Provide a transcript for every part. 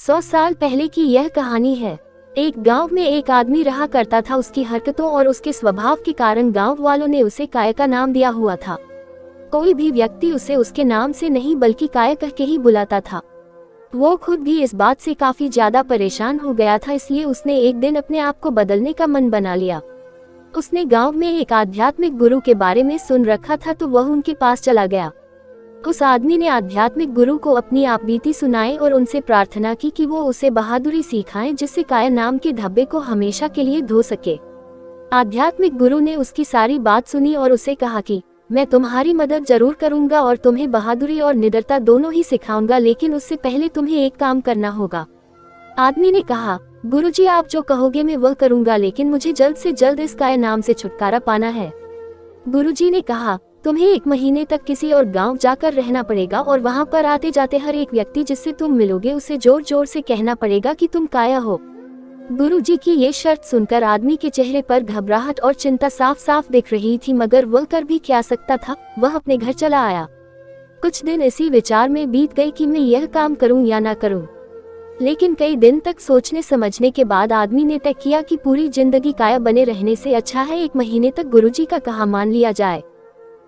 100 साल पहले की यह कहानी है। एक गांव में एक आदमी रहा करता था। उसकी हरकतों और उसके स्वभाव के कारण गांव वालों ने उसे काया का नाम दिया हुआ था। कोई भी व्यक्ति उसे उसके नाम से नहीं बल्कि काया कह के ही बुलाता था। वो खुद भी इस बात से काफी ज्यादा परेशान हो गया था, इसलिए उसने एक दिन अपने आप को बदलने का मन बना लिया। उसने गांव में एक आध्यात्मिक गुरु के बारे में सुन रखा था, तो वह उनके पास चला गया। उस आदमी ने आध्यात्मिक गुरु को अपनी आपबीती सुनाई और उनसे प्रार्थना की कि वो उसे बहादुरी सिखाएं, जिससे काया नाम के धब्बे को हमेशा के लिए धो सके। आध्यात्मिक गुरु ने उसकी सारी बात सुनी और उसे कहा कि मैं तुम्हारी मदद जरूर करूंगा और तुम्हें बहादुरी और निडरता दोनों ही सिखाऊंगा, लेकिन उससे पहले तुम्हें एक काम करना होगा। आदमी ने कहा, गुरुजी आप जो कहोगे मैं वह करूंगा, लेकिन मुझे जल्द से जल्द इस काया नाम से छुटकारा पाना है। गुरुजी ने कहा, तुम्हें 1 महीने तक किसी और गांव जाकर रहना पड़ेगा और वहां पर आते जाते हर एक व्यक्ति जिससे तुम मिलोगे उसे जोर जोर से कहना पड़ेगा कि तुम काया हो। गुरुजी की ये शर्त सुनकर आदमी के चेहरे पर घबराहट और चिंता साफ साफ दिख रही थी, मगर वह कर भी क्या सकता था। वह अपने घर चला आया। कुछ दिन इसी विचार में बीत गए कि मैं यह काम करूं या ना करूं, लेकिन कई दिन तक सोचने समझने के बाद आदमी ने तय किया कि पूरी जिंदगी काया बने रहने से अच्छा है 1 महीने तक गुरुजी का कहा मान लिया जाए।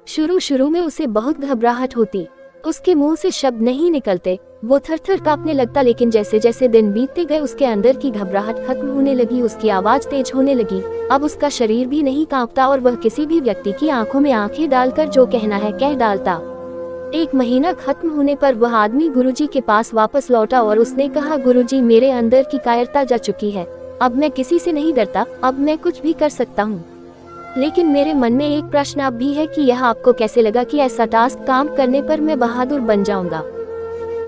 शुरू में उसे बहुत घबराहट होती, उसके मुंह से शब्द नहीं निकलते, वो थर-थर कांपने लगता, लेकिन जैसे जैसे दिन बीतते गए उसके अंदर की घबराहट खत्म होने लगी, उसकी आवाज तेज होने लगी। अब उसका शरीर भी नहीं कांपता और वह किसी भी व्यक्ति की आंखों में आंखें डालकर जो कहना है कह डालता। 1 महीना खत्म होने पर वह आदमी गुरुजी के पास वापस लौटा और उसने कहा, गुरुजी मेरे अंदर की कायरता जा चुकी है, अब मैं किसी से नहीं डरता, अब मैं कुछ भी कर सकता हूँ। लेकिन मेरे मन में एक प्रश्न अब भी है कि यह आपको कैसे लगा कि ऐसा टास्क काम करने पर मैं बहादुर बन जाऊंगा।